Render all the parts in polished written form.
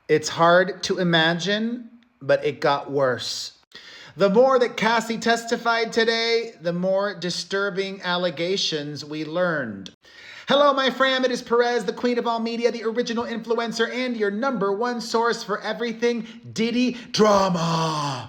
It's hard to imagine, but it got worse. The more that Cassie testified today, the more disturbing allegations we learned. Hello, my fam. It is Perez, the queen of all media, the original influencer, and your number one source for everything Diddy drama.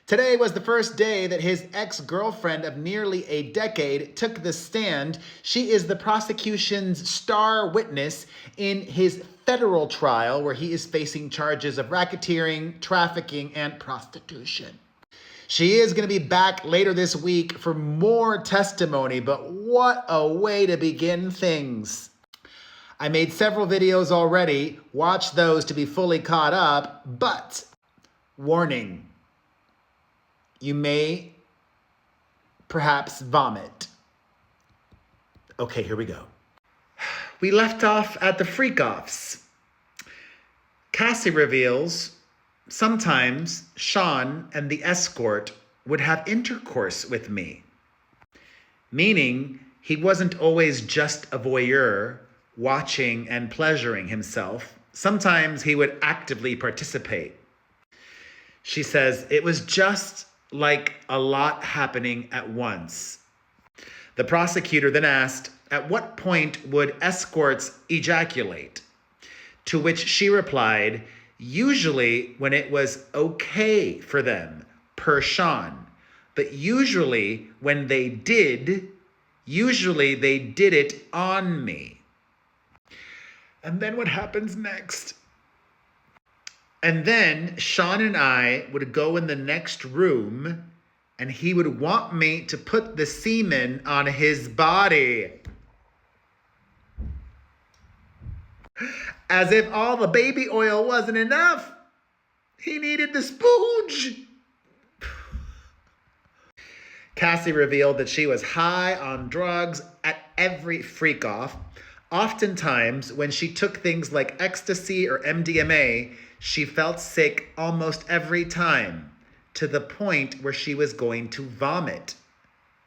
Today was the first day that his ex-girlfriend of nearly a decade took the stand. She is the prosecution's star witness in his federal trial where he is facing charges of racketeering, trafficking, and prostitution. She is going to be back later this week for more testimony, but what a way to begin things. I made several videos already. Watch those to be fully caught up, but warning. You may perhaps vomit. Okay, here we go. We left off at the freak-offs. Cassie reveals sometimes Sean and the escort would have intercourse with me, meaning he wasn't always just a voyeur watching and pleasuring himself. Sometimes he would actively participate. She says it was just like a lot happening at once. The prosecutor then asked, at what point would escorts ejaculate? To which she replied, usually when it was okay for them, per Sean. But usually when they did, it on me. And then what happens next? And then Sean and I would go in the next room and he would want me to put the semen on his body. As if all the baby oil wasn't enough. He needed the spooge. Cassie revealed that she was high on drugs at every freak-off. Oftentimes, when she took things like ecstasy or MDMA, she felt sick almost every time, to the point where she was going to vomit.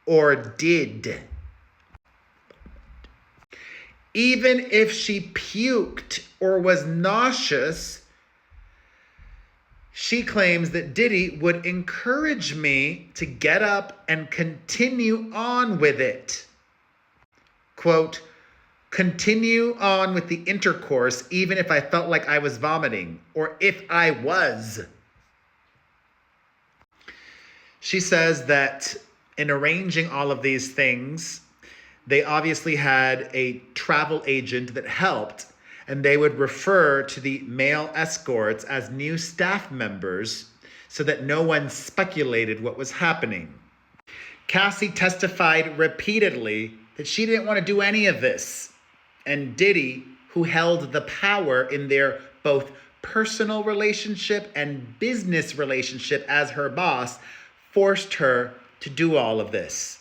Or did. Even if she puked or was nauseous, she claims that Diddy would encourage me to get up and continue on with it. Quote, continue on with the intercourse even if I felt like I was vomiting, or if I was. She says that in arranging all of these things, they obviously had a travel agent that helped, and they would refer to the male escorts as new staff members so that no one speculated what was happening. Cassie testified repeatedly that she didn't want to do any of this. And Diddy, who held the power in their both personal relationship and business relationship as her boss, forced her to do all of this.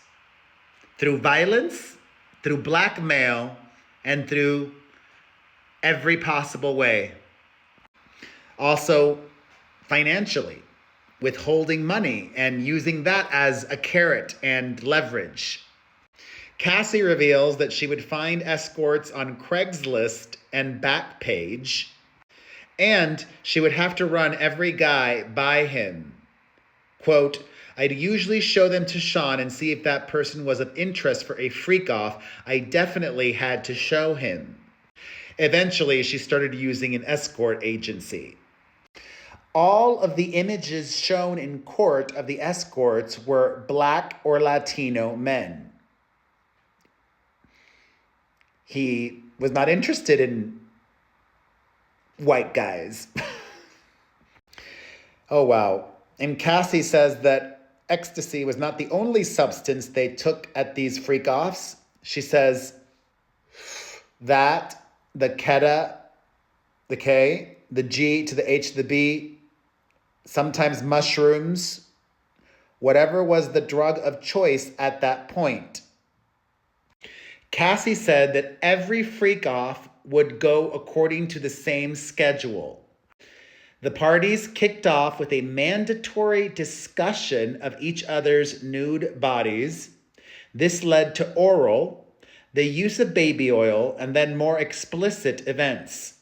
Through violence, through blackmail, and through every possible way. Also, financially, withholding money and using that as a carrot and leverage. Cassie reveals that she would find escorts on Craigslist and Backpage, and she would have to run every guy by him. Quote, I'd usually show them to Sean and see if that person was of interest for a freak-off. I definitely had to show him. Eventually, she started using an escort agency. All of the images shown in court of the escorts were Black or Latino men. He was not interested in white guys. Oh, wow. And Cassie says that ecstasy was not the only substance they took at these freak-offs. She says that the keta, the K, the G to the H to the B, sometimes mushrooms, whatever was the drug of choice at that point. Cassie said that every freak-off would go according to the same schedule. The parties kicked off with a mandatory discussion of each other's nude bodies. This led to oral, the use of baby oil, and then more explicit events.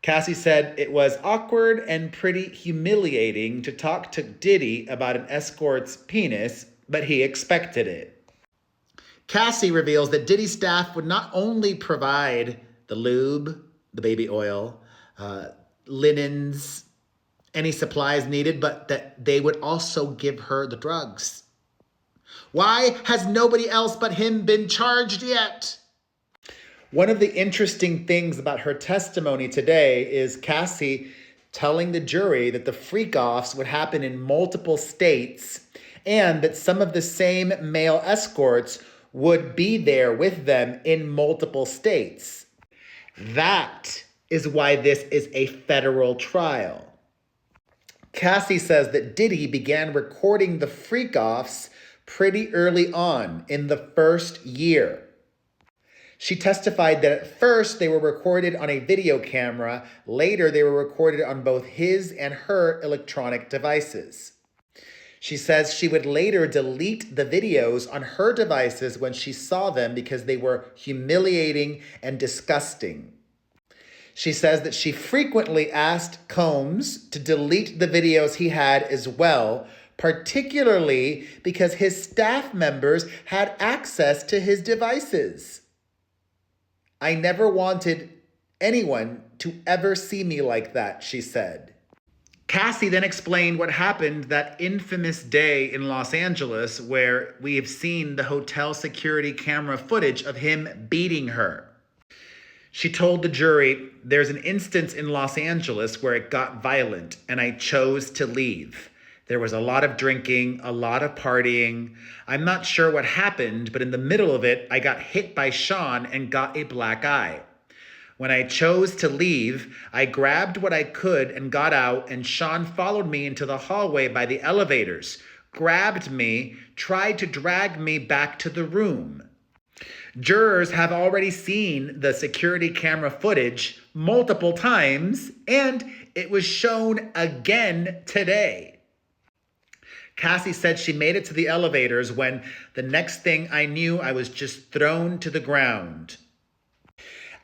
Cassie said it was awkward and pretty humiliating to talk to Diddy about an escort's penis, but he expected it. Cassie reveals that Diddy's staff would not only provide the lube, the baby oil, linens, any supplies needed, but that they would also give her the drugs. Why has nobody else but him been charged yet? One of the interesting things about her testimony today is Cassie telling the jury that the freak-offs would happen in multiple states and that some of the same male escorts would be there with them in multiple states. That is why this is a federal trial. Cassie says that Diddy began recording the freak-offs pretty early on in the first year. She testified that at first they were recorded on a video camera. Later, they were recorded on both his and her electronic devices. She says she would later delete the videos on her devices when she saw them because they were humiliating and disgusting. She says that she frequently asked Combs to delete the videos he had as well, particularly because his staff members had access to his devices. I never wanted anyone to ever see me like that, she said. Cassie then explained what happened that infamous day in Los Angeles where we have seen the hotel security camera footage of him beating her. She told the jury, there's an instance in Los Angeles where it got violent and I chose to leave. There was a lot of drinking, a lot of partying. I'm not sure what happened, but in the middle of it, I got hit by Sean and got a black eye. When I chose to leave, I grabbed what I could and got out, and Sean followed me into the hallway by the elevators, grabbed me, tried to drag me back to the room. Jurors have already seen the security camera footage multiple times, and it was shown again today. Cassie said she made it to the elevators when the next thing I knew, I was just thrown to the ground.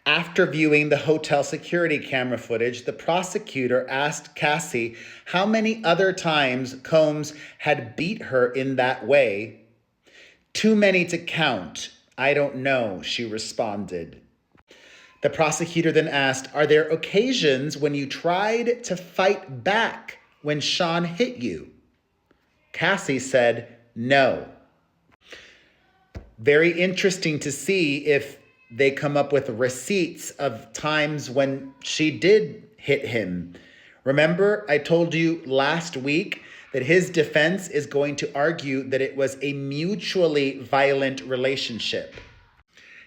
After viewing the hotel security camera footage, the prosecutor asked Cassie how many other times Combs had beat her in that way. Too many to count. I don't know, she responded. The prosecutor then asked, are there occasions when you tried to fight back when Sean hit you? Cassie said, no. Very interesting to see if they come up with receipts of times when she did hit him. Remember, I told you last week that his defense is going to argue that it was a mutually violent relationship.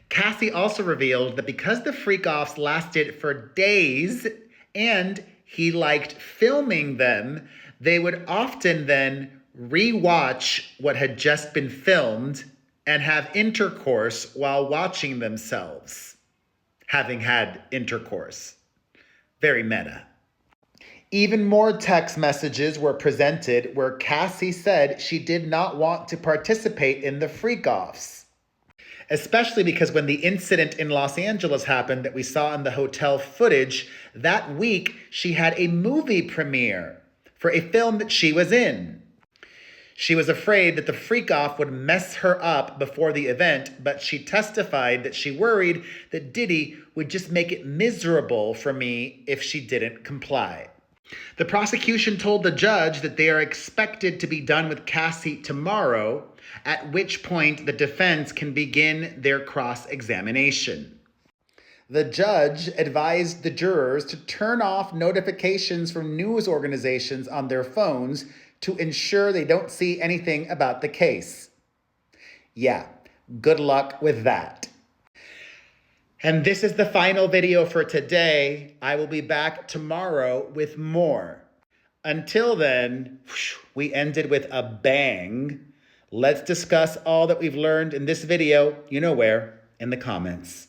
Cassie also revealed that because the freak-offs lasted for days and he liked filming them, they would often then re-watch what had just been filmed and have intercourse while watching themselves, having had intercourse. Very meta. Even more text messages were presented where Cassie said she did not want to participate in the freak-offs, especially because when the incident in Los Angeles happened that we saw in the hotel footage, that week she had a movie premiere for a film that she was in. She was afraid that the freak-off would mess her up before the event, but she testified that she worried that Diddy would just make it miserable for me if she didn't comply. The prosecution told the judge that they are expected to be done with Cassie tomorrow, at which point the defense can begin their cross-examination. The judge advised the jurors to turn off notifications from news organizations on their phones to ensure they don't see anything about the case. Yeah, good luck with that. And this is the final video for today. I will be back tomorrow with more. Until then, we ended with a bang. Let's discuss all that we've learned in this video, you know where, in the comments.